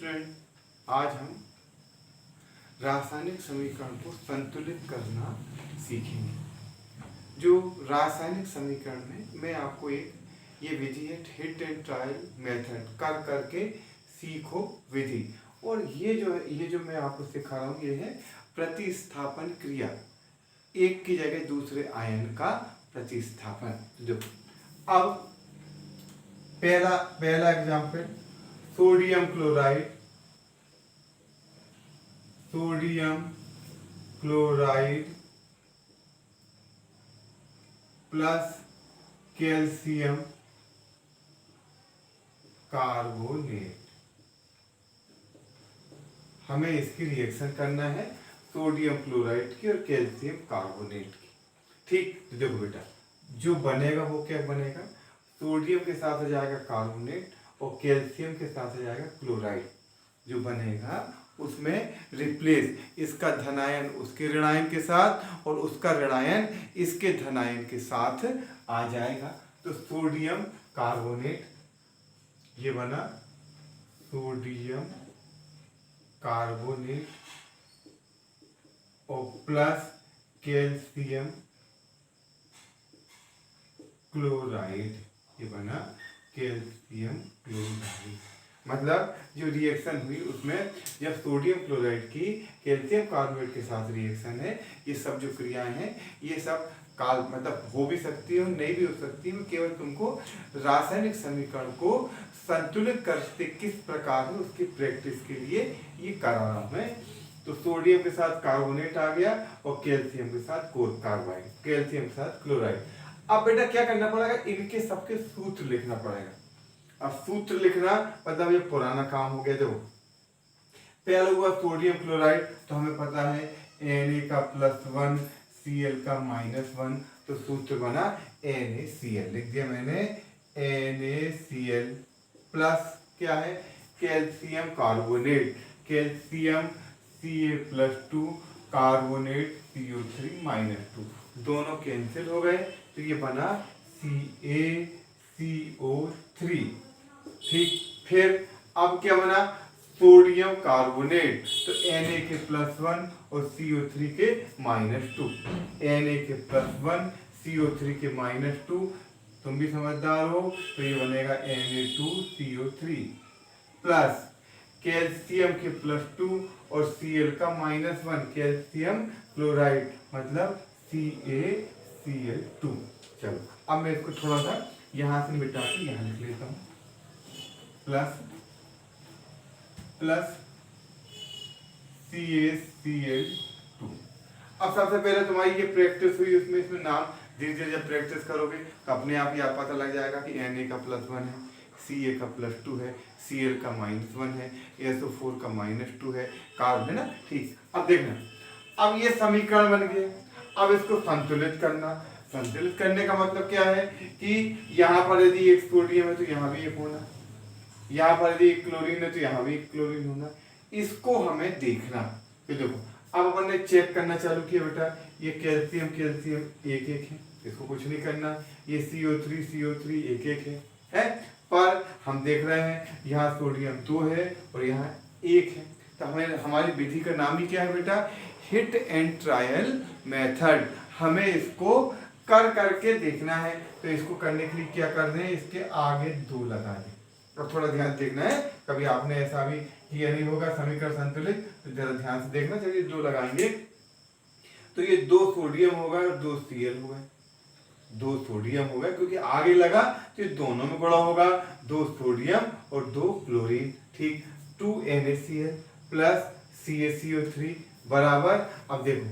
Student, आज हम रासायनिक समीकरण को संतुलित करना सीखेंगे। जो रासायनिक समीकरण में मैं आपको ये विधि है हिट एंड ट्रायल मेथड कर करके सीखो विधि। और ये जो मैं आपको सिखा रहा हूँ ये है प्रतिस्थापन क्रिया, एक की जगह दूसरे आयन का प्रतिस्थापन। जो अब पहला example, sodium chloride plus calcium carbonate. हमें इसकी रिएक्शन करना है सोडियम क्लोराइड की और कैल्शियम कार्बोनेट की। ठीक, तो देखो बेटा, जो बनेगा वो क्या बनेगा, सोडियम के साथ हो जाएगा कार्बोनेट और कैल्शियम के साथ हो जाएगा क्लोराइड। जो बनेगा उसमें रिप्लेस, इसका धनायन उसके ऋणायन के साथ और उसका ऋणायन इसके धनायन के साथ आ जाएगा। तो सोडियम कार्बोनेट ये बना सोडियम कार्बोनेट और प्लस कैल्शियम क्लोराइड, ये बना कैल्शियम क्लोराइड। मतलब जो रिएक्शन हुई उसमें जब सोडियम क्लोराइड की कैल्शियम कार्बोनेट के साथ रिएक्शन है, ये सब जो क्रियाएं हैं ये सब काल मतलब हो भी सकती है और नहीं भी हो सकती है। केवल तुमको रासायनिक समीकरण को संतुलित करते किस प्रकार है उसकी प्रैक्टिस के लिए ये करा रहा हूं मैं। तो सोडियम के साथ कार्बोनेट आ गया और कैल्शियम के साथ कार्बाइड, कैल्शियम के साथ क्लोराइड। अब बेटा क्या करना पड़ेगा, इनके सबके सूत्र लिखना पड़ेगा। अब सूत्र लिखना मतलब ये पुराना काम हो गया। जो पहला हुआ सोडियम क्लोराइड, तो हमें पता है Na का +1 Cl का -1, तो सूत्र बना NaCl, लिख दिया मैंने NaCl प्लस क्या है calcium carbonate, calcium Ca+2 carbonate CO3-2, दोनों कैंसिल हो गए तो ये बना CaCO3। ठीक, फिर अब क्या बना सोडियम कार्बोनेट, तो Na के +1 और CO3 के -2, Na के +1 CO3 के -2, तुम भी समझदार हो तो ये बनेगा Na2CO3 प्लस कैल्शियम के +2 और Cl का -1 कैल्शियम क्लोराइड मतलब CaCl2। चलो अब मैं इसको थोड़ा सा यहां से मिटा के यहां लिख लेता हूं, प्लस CaCl2। अब सबसे पहले तुम्हारी ये प्रैक्टिस हुई उसमें इसमें नाम धीरे धीरे जब प्रैक्टिस करोगे तो अपने आप ही आप पता लग जाएगा कि Na का +1 है, Ca का +2 है, Cl का -1 है, SO4 का -2 है, कार्बन है ना। ठीक, अब देखना, अब ये समीकरण बन गए। अब इसको संतुलित करना, संतुलित करने का मतलब क्या है कि यहाँ पर यदि एक सोडियम है तो यहाँ भी एक होना, यहाँ पर यदि एक क्लोरीन है तो यहाँ भी एक क्लोरीन होना। इसको हमें देखना। तो देखो अब अपन ने चेक करना चालू किया बेटा, ये कैल्शियम एक एक है, इसको कुछ नहीं करना। ये CO3 एक एक है पर हम देख रहे हैं यहाँ सोडियम 2 है और यहाँ 1 है। तो हमें हमारी विधि का नाम ही क्या है बेटा, हिट एंड ट्रायल मेथड। हमें इसको कर करके देखना है। तो इसको करने के लिए क्या कर रहे हैं, इसके आगे 2 लगा दें। अब थोड़ा ध्यान देखना है, कभी आपने ऐसा भी किया नहीं होगा समीकरण संतुलित, तो जरा ध्यान से देखना। चलिए 2 लगाएंगे तो ये 2 सोडियम होगा और 2 Cl होगा, 2 सोडियम होगा क्योंकि आगे लगा तो ये दोनों में गुणा होगा, 2 सोडियम और 2 क्लोरीन। ठीक, 2 NaCl प्लस CaCO3 बराबर, अब देखो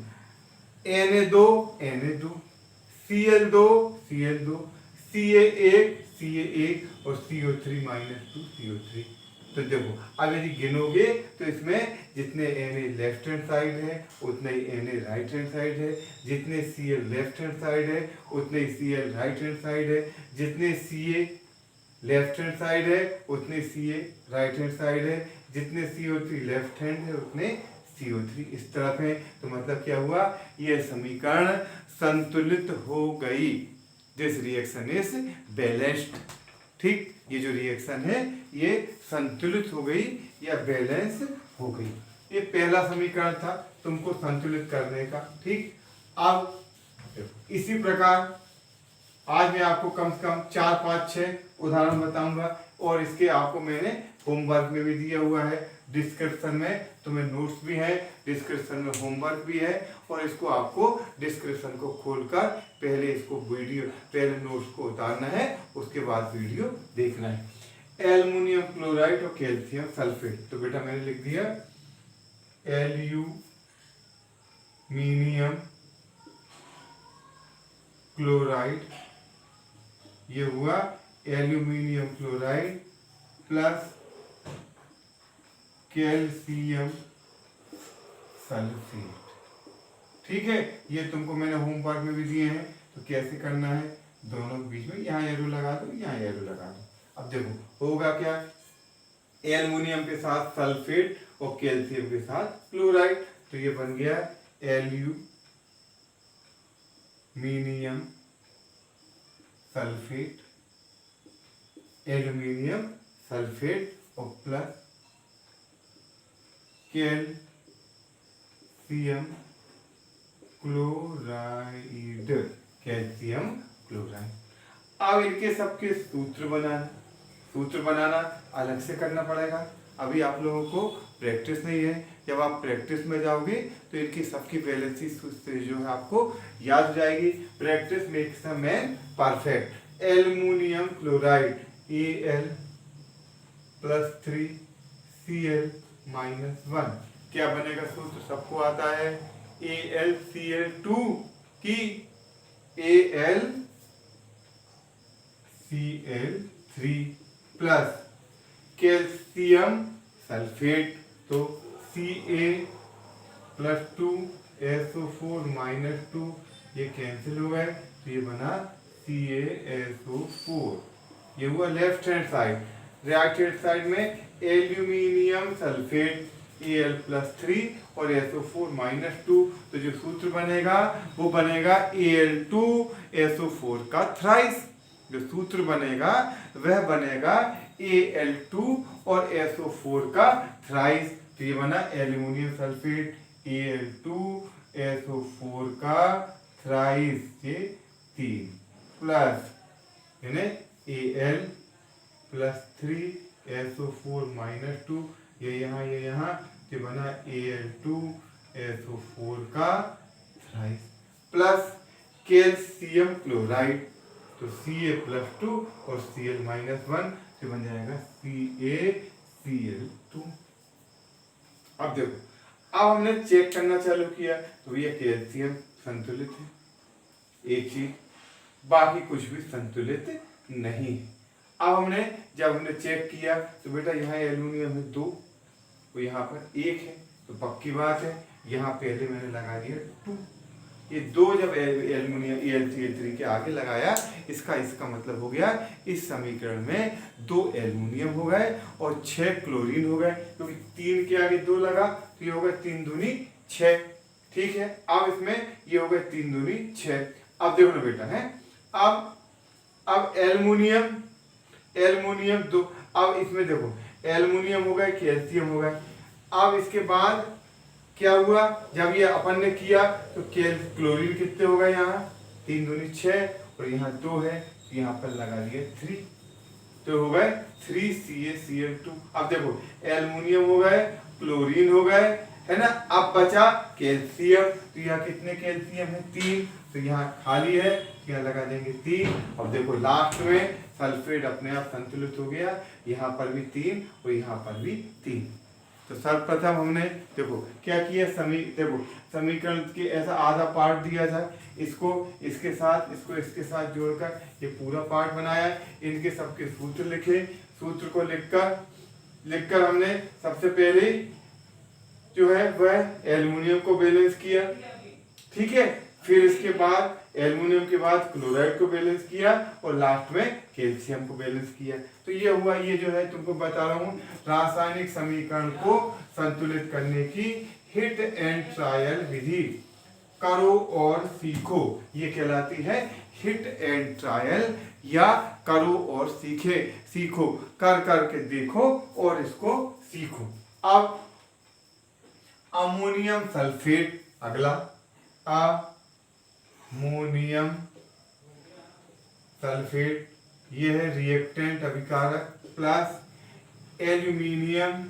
Na2 Cl2 Ca1 और CO3-2 CO3। तो देखो अब यदि गिनोगे तो इसमें जितने Na लेफ्ट हैंड साइड है उतने ही Na राइट हैंड साइड है, जितने Cl लेफ्ट हैंड साइड है उतने ही Cl राइट हैंड साइड है, जितने Ca लेफ्ट हैंड साइड है उतने Ca राइट हैंड साइड है, जितने CO3 लेफ्ट हैंड है उतने CO3 इस तरफ है। तो मतलब क्या हुआ, यह समीकरण संतुलित हो गई। This reaction is balanced. ठीक, ये जो रिएक्शन है ये संतुलित हो गई या बैलेंस हो गई। ये पहला समीकरण था तुमको संतुलित करने का। ठीक, अब इसी प्रकार आज मैं आपको कम से कम 4, 5, 6 उदाहरण बताऊंगा और इसके आपको मैंने होमवर्क में भी दिया हुआ है, डिस्क्रिप्शन में तुम्हें नोट्स भी है, डिस्क्रिप्शन में होमवर्क भी है और इसको आपको डिस्क्रिप्शन को खोलकर पहले इसको वीडियो, पहले नोट्स को उतारना है, उसके बाद वीडियो देखना है। एल्युमिनियम क्लोराइड और कैल्शियम सल्फेट, तो बेटा मैंने लिख दिया एल्यूमिनियम क्लोराइड, ये हुआ aluminium chloride plus calcium sulphate. ठीक है, ये तुमको मैंने होमवर्क में भी दिए हैं, तो कैसे करना है, दोनों के बीच में यहाँ एरो लगा दो, यहाँ एरो लगा दो। अब देखो होगा क्या, एल्युमिनियम के साथ सल्फेट और कैल्शियम के साथ क्लोराइड, तो ये बन गया एल्यूमिनियम सल्फेट, एल्यूमिनियम सल्फेट और plus calcium chloride, calcium chloride. अब इनके सबके सूत्र बनाना अलग से करना पड़ेगा। अभी आप लोगों को प्रैक्टिस नहीं है, जब आप प्रैक्टिस में जाओगे तो इनकी सबकी बैलेंसी सूत्र जो है आपको याद हो जाएगी। Practice makes a man perfect. Aluminium chloride Al+3Cl-1, क्या बनेगा सूत्र सबको आता है, AlCl2 की AlCl3 प्लस कैल्शियम सल्फेट, तो Ca+2SO4-2, ये कैंसिल हो गए, तो ये बना CaSO4। ये हुआ left hand side. Right hand side में एल्यूमिनियम सल्फेट Al+3 और SO4-2, तो जो सूत्र बनेगा वो बनेगा Al2SO4 का थ्राइस। जो सूत्र बनेगा वह बनेगा Al2 और SO4 का थ्राइस। तो ये बना एल्यूमिनियम सल्फेट Al2SO4 का थ्राइस, ये 3 प्लस Al+3SO4-2, ये यहाँ तो बना Al2SO4 का थ्राइस प्लस कैल्शियम क्लोराइड, तो Ca+2 और Cl-1, तो बन जाएगा CaCl2। अब देखो, अब हमने चेक करना चालू किया तो ये कैल्शियम संतुलित है, एक चीज, बाकी कुछ भी संतुलित नहीं है। अब जब हमने चेक किया तो बेटा यहाँ एल्यूमिनियम है 2, तो यहाँ पर 1 है, तो पक्की बात है यहाँ पहले मैंने लगा दिया 2। ये 2 जब एल्यूमिनियम Al3 के आगे लगाया, इसका मतलब हो गया इस समीकरण में 2 एल्यूमिनियम हो गए और 6 क्लोरीन हो गए, क्योंकि 3 के आगे 2 लगा तो ये हो गया 3 दूनी 6। ठीक है, अब इसमें ये हो गया 3 दूनी 6। अब देखो ना बेटा है, अब एल्युमिनियम 2, अब इसमें देखो एल्युमिनियम हो गए, कैल्शियम हो गए। अब इसके बाद क्या हुआ, जब ये अपन ने किया तो क्लोरीन कितने हो गए, यहाँ 3 दूनी 6 और यहाँ 2 है, तो यहाँ पर लगा दिए 3, तो हो गए 3CaCl2। अब देखो एल्युमिनियम हो गए, क्लोरीन हो गए, है ना। अब बचा कैल्शियम, तो यहाँ कितने कैल्शियम है, 3, तो यहाँ खाली है, तो यहाँ लगा देंगे 3। अब देखो लास्ट में सल्फेट अपने आप संतुलित हो गया, यहाँ पर भी 3 और यहाँ पर भी 3। तो सर्वप्रथम हमने देखो क्या किया, देखो समीकरण के ऐसा आधा पार्ट दिया था, इसको इसके साथ जोड़कर ये पूरा पार्ट बनाया, इनके सबके सूत्र लिखे, सूत्र को लिखकर हमने सबसे पहले जो है वह एल्युमिनियम को बैलेंस किया। ठीक है, फिर इसके बाद एल्युमिनियम के बाद क्लोराइड को बैलेंस किया और लास्ट में कैल्शियम को बैलेंस किया। तो ये हुआ, ये जो है तुमको बता रहा हूँ रासायनिक समीकरण को संतुलित करने की हिट एंड ट्रायल विधि, करो और सीखो, ये कहलाती है हिट एंड ट्रायल या करो और सीखे। सीखो, कर करके देखो और इसको सीखो। अब अमोनियम सल्फेट, अगला अमोनियम सल्फेट, यह है रिएक्टेंट अभिकारक, प्लस एल्यूमिनियम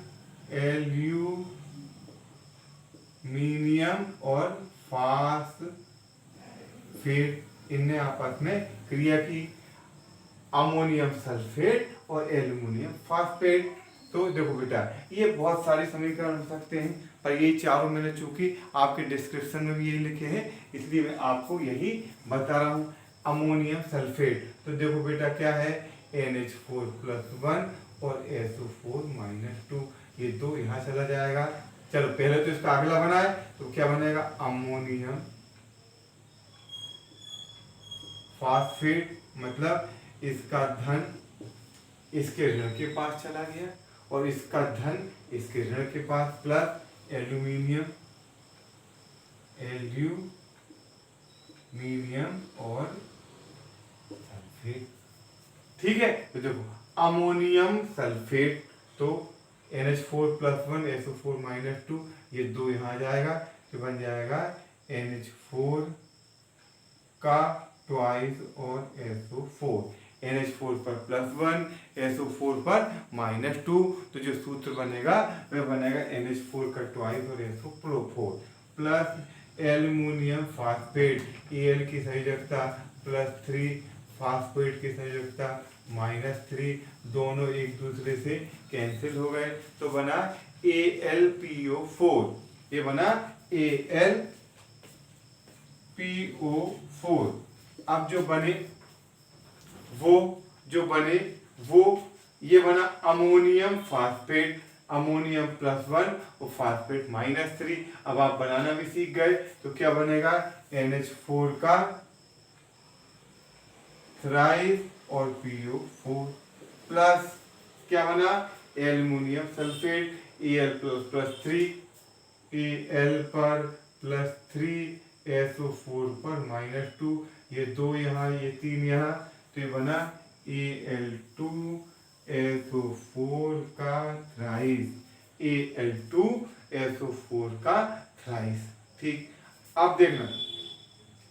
और फास्फेट, इनने आपस में क्रिया की, अमोनियम सल्फेट और एल्यूमिनियम फास्फेट। तो देखो बेटा, ये बहुत सारे समीकरण हो सकते हैं, पर ये चारों मैंने चूंकि आपके डिस्क्रिप्शन में भी यही लिखे हैं, इसलिए मैं आपको यही बता रहा हूँ। अमोनियम सल्फेट, तो देखो बेटा क्या है, NH4+1 और SO4-2, ये दो यहाँ चला जाएगा। चलो पहले तो इसका अगला बनाए, तो क्या बनेगा, अमोनियम फास्फेट, मतलब इसका धन इसके ऋण के पास चला गया और इसका धन इसके ऋण के पास, प्लस एल्यूमिनियम और सल्फेट। ठीक है, तो देखो अमोनियम सल्फेट, तो NH4+1 SO4-2, ये दो यहाँ आ जाएगा, तो बन जाएगा NH4 का ट्वाइस और SO4, NH4 पर +1 SO4 पर -2, तो जो सूत्र बनेगा वह बनेगा NH4 का ट्वाइस और SO4 plus aluminium phosphate, Al की संयोजकता +3, फास्फेट की संयोजकता -3, दोनों एक दूसरे से कैंसिल हो गए, तो बना AlPO4, ये बना AlPO4। अब जो बने वो ये बना अमोनियम फास्फेट, अमोनियम +1 और फास्फेट -3। अब आप बनाना भी सीख गए, तो क्या बनेगा, NH4 का थ्राइस और PO4 प्लस क्या बना, एल्यूमिनियम सल्फेट, Al पर +3 SO4 पर -2, ये दो यहाँ ये तीन यहाँ, तो ये बना Al2SO4 का थ्राइस, Al2SO4 का थ्राइस। ठीक, अब देखना,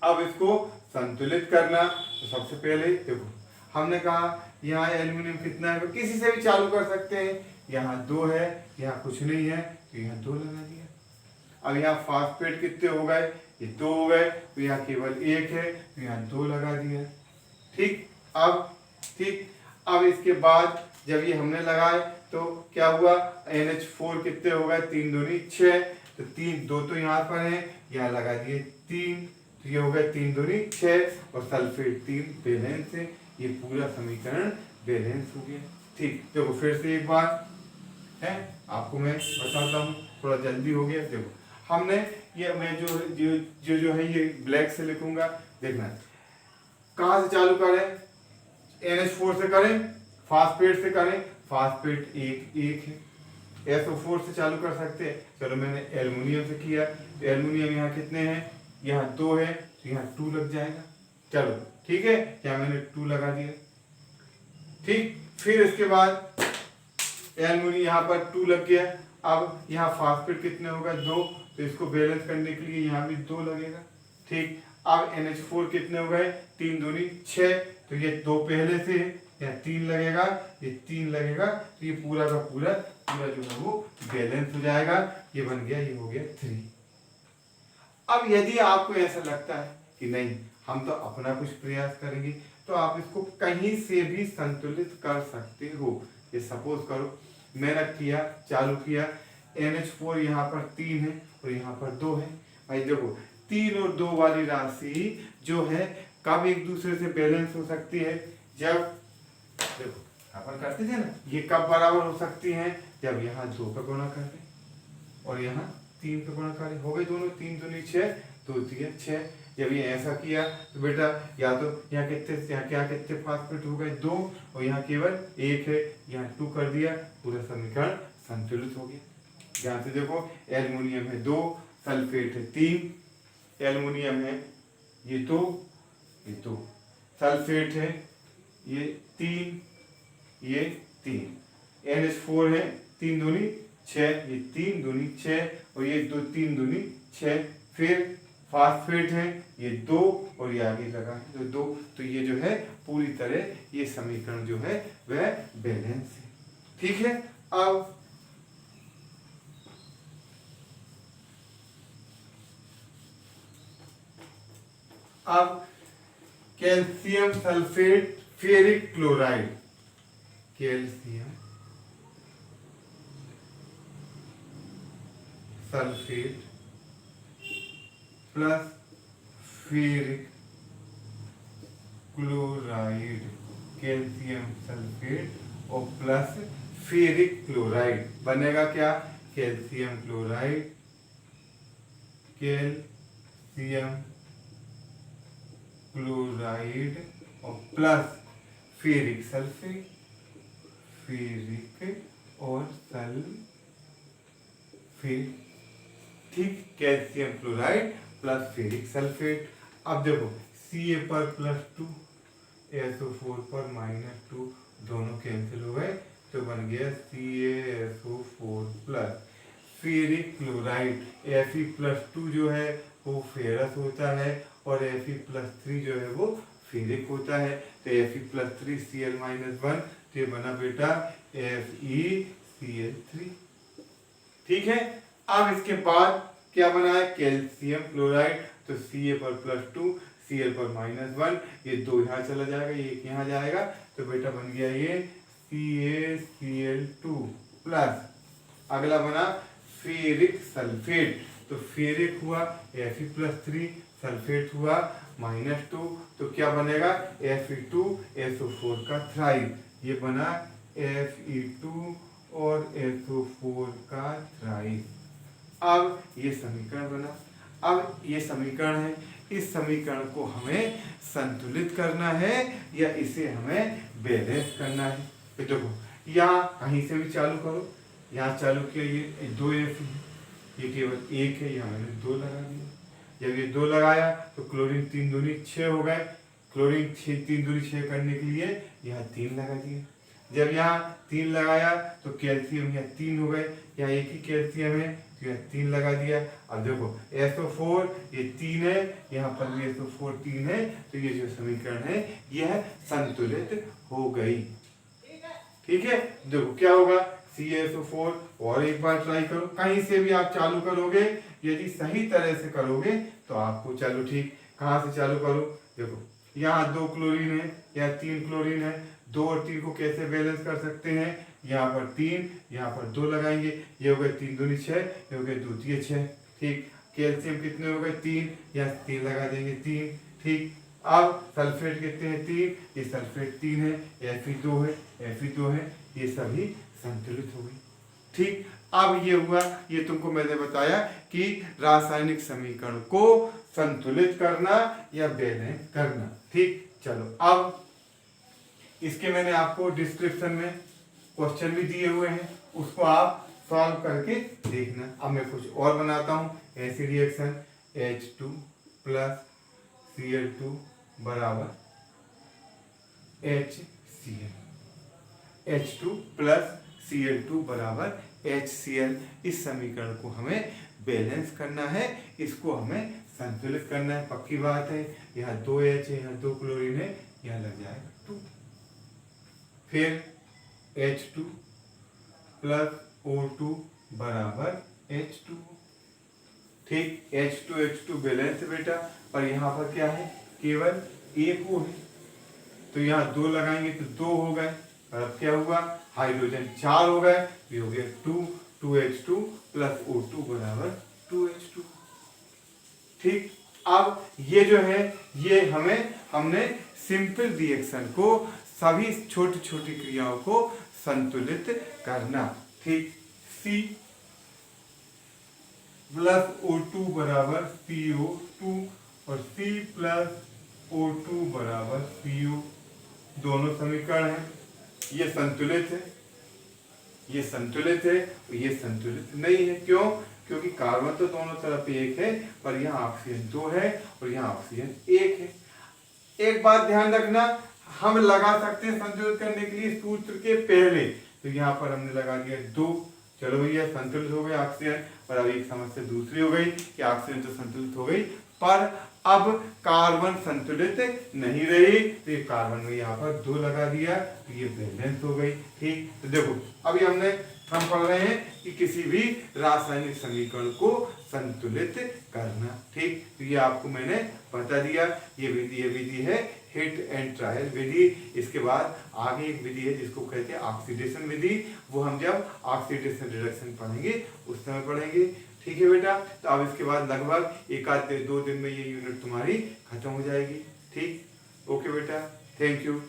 अब इसको संतुलित करना, तो सबसे पहले देखो हमने कहा यहाँ एल्यूमिनियम कितना है, किसी से भी चालू कर सकते हैं, यहाँ 2 है, यहाँ कुछ नहीं है, तो यहाँ 2 लगा दिया। अब यहाँ फास्फेट कितने हो गए, ये 2 हो गए, तो यहाँ केवल 1 है, तो यहाँ 2 लगा दिया। ठीक, अब इसके बाद जब ये हमने लगाए तो क्या हुआ, NH4 कितने हो गए, 3 दूनी 6, तो 3 2 तो यहाँ पर है, यहाँ लगा दिए 3, तो ये हो गया 3 दूनी 6 और सल्फेट 3 बैलेंस है, ये पूरा समीकरण बैलेंस हो गया। ठीक, देखो फिर से एक बार है आपको मैं बताता हूँ, थोड़ा जल्दी हो गया। देखो हमने ये, मैं जो है ये ब्लैक से लिखूंगा, देखना कहाँ से चालू करें, NH4 से करें, फास्फेट से करें, फास्फेट एक है, SO4 से चालू कर सकते हैं, चलो मैंने एल्यूमिनियम से किया, तो एल्यूमिनियम यहाँ कितने हैं, यहाँ 2 है, तो यहाँ 2 लग जाएगा। चलो ठीक है, क्या मैंने 2 लगा दिया। ठीक, फिर इसके बाद एल्यूमिनियम यहाँ पर 2 लग गया, अब यहाँ फास्फेट कितने होगा 2, तो इसको बैलेंस करने के लिए यहाँ भी 2 लगेगा। ठीक, अब NH4 कितने हो गए, 3 दूनी 6, तो ये 2 पहले से है, यहाँ 3 लगेगा, ये 3 लगेगा, तो ये पूरा का पूरा जो है वो बैलेंस हो जाएगा, ये बन गया, ये हो गया 3। अब यदि आपको ऐसा लगता है कि नहीं हम तो अपना कुछ प्रयास करेंगे, तो आप इसको कहीं से भी संतुलित कर सकते हो। ये सपोज करो मैंने किया, चालू किया, NH4 यहाँ पर 3 है और यहाँ पर 2 है। भाई देखो 3 और 2 वाली राशि जो है कब एक दूसरे से बैलेंस हो सकती है, जब देखो अपन करते थे ना, ये कब बराबर हो सकती है, जब यहाँ 2 का गुणा कर दे और यहाँ 3 का गुणा कर, हो गए दोनों, 3 दूनी 6, 2 3 6। जब ये ऐसा किया तो बेटा या तो यहाँ कितने फास्फेट हो गए 2 और यहाँ केवल 1 है, यहाँ 2 कर दिया, पूरा समीकरण संतुलित हो गया। ध्यान से देखो, एल्युमिनियम है 2, सल्फेट है 3, एल्युमिनियम है ये 2, सल्फेट है ये 3, ये 3, NH4 है 3 दूनी 6, ये 3 दूनी 6 और ये 2 3 दूनी 6, फिर फास्फेट है ये 2 और ये आगे लगा है तो 2, तो ये जो है पूरी तरह ये समीकरण जो है वह बैलेंस है। ठीक है। अब calcium sulphate ferric chloride, calcium sulphate plus ferric chloride, calcium sulphate और प्लस फेरिक क्लोराइड बनेगा क्या, कैल्शियम क्लोराइड, कैल्शियम क्लोराइड और प्लस फेरिक सल्फेट, फेरिक और सल्फेट। ठीक, calcium chloride plus ferric sulphate. अब देखो Ca पर +2 SO4 पर -2 दोनों कैंसिल हो गए तो बन गया CaSO4 plus ferric chloride, Fe+2 जो है वो फेरस होता है और Fe+3 जो है वो फेरिक होता है तो Fe+3 Cl-1 तो ये बना बेटा FeCl3। ठीक है। अब इसके बाद क्या बना है, कैल्शियम क्लोराइड, तो Ca पर +2 Cl पर -1, ये 2 यहाँ चला जाएगा, ये 1 यहाँ जाएगा तो बेटा बन गया ये CaCl2 प्लस अगला बना फेरिक सल्फेट, तो फेरिक हुआ Fe+3, सल्फेट हुआ -2 तो क्या बनेगा Fe2SO4 का थ्राइड, ये बना Fe2 और SO4 का थ्राइड। अब ये समीकरण बना। अब ये समीकरण है, इस समीकरण को हमें संतुलित करना है या इसे हमें बैलेंस करना है। तो देखो यहाँ कहीं से भी चालू करो, यहाँ चालू किया ये 2 Fe है, ये केवल 1 है, यहाँ मैंने 2 लगा दिया। जब ये 2 लगाया तो क्लोरीन 3 दूनी 6 हो गए, क्लोरीन 3 दूनी 6 करने के लिए यहाँ 3 लगा दिए। जब यहाँ 3 लगाया तो कैल्शियम यहाँ 3 हो गए, यहाँ एक ही कैल्शियम है तो यहाँ 3 लगा दिया। अब देखो SO4 ये 3 है, यहाँ पर भी SO4 3 है तो ये जो समीकरण है यह संतुलित हो गई। ठीक है। देखो क्या होगा CaSO4 और एक बार ट्राई करो, कहीं से भी आप चालू करोगे, यदि सही तरह से करोगे तो आपको चलो ठीक। कहाँ से चालू करो, देखो यहाँ 2 क्लोरीन है, यहाँ 3 क्लोरीन है, 2 और 3 को कैसे बैलेंस कर सकते हैं, यहाँ पर 3, यहाँ पर 2 लगाएंगे, ये हो गए 3 दूनी 6, ये हो गए 2 तिये 6। ठीक, कैल्शियम कितने हो गए 3, यहाँ 3 लगा देंगे 3। ठीक, अब सल्फेट कितने हैं 3, ये सल्फेट 3 है, Fe2 है, Fe2 है, ये सभी संतुलित हो गई। ठीक, अब ये हुआ, ये तुमको मैंने बताया कि रासायनिक समीकरण को संतुलित करना या बैलेंस करना। ठीक, चलो अब इसके मैंने आपको डिस्क्रिप्शन में क्वेश्चन भी दिए हुए हैं, उसको आप सॉल्व करके देखना। अब मैं कुछ और बनाता हूँ, ऐसी रिएक्शन H2 प्लस Cl2 बराबर HCl, H2 प्लस Cl2 बराबर HCl। इस समीकरण को हमें बैलेंस करना है, इसको हमें संतुलित करना है। पक्की बात है, यहाँ 2H है, यहाँ 2 क्लोरीन है, यहाँ लग जाएगा 2। फिर H2 प्लस O2 बराबर H2। ठीक, H2 बैलेंस है बेटा, और यहाँ पर क्या है, केवल एक O है तो यहाँ 2 लगाएंगे तो 2 हो गए, और अब क्या हुआ, हाइड्रोजन 4 हो गए, ये हो गया 2H2 प्लस O2 बराबर 2H2। ठीक, अब ये जो है ये हमने सिंपल रिएक्शन को, सभी छोटी छोटी क्रियाओं को संतुलित करना। ठीक, C प्लस O2 बराबर CO2 और C प्लस O2 बराबर CO, दोनों समीकरण हैं, ये संतुलित है, ये संतुलित है, ये संतुलित नहीं है। क्यों? क्योंकि कार्बन तो दोनों तरफ एक है, पर यहाँ ऑक्सीजन 2 है और यहाँ ऑक्सीजन 1 है। एक बात ध्यान रखना, हम लगा सकते हैं संतुलित करने के लिए सूत्र के पहले। तो यहाँ पर हमने लगा दिया 2। चलो भैया संतुलित हो गए ऑक्सीजन। पर अब एक समस्या दूसरी हो गई कि ऑक्सीजन तो संतुलित हो गई पर अब कार्बन संतुलित नहीं रही, तो ये कार्बन में यहाँ पर 2 लगा दिया, तो ये बैलेंस हो गई। ठीक, तो देखो अभी हम पढ़ रहे हैं कि किसी भी रासायनिक समीकरण को संतुलित करना। ठीक, तो ये आपको मैंने बता दिया। ये विधि है हिट एंड ट्रायल विधि। इसके बाद आगे एक विधि है जिसको कहते हैं ऑक्सीडेशन विधि, वो हम जब ऑक्सीडेशन रिडक्शन पढ़ेंगे उस समय पढ़ेंगे। ठीक है बेटा, तो अब इसके बाद लगभग 1 आध 2 दिन में ये यूनिट तुम्हारी खत्म हो जाएगी। ठीक, ओके बेटा, थैंक यू।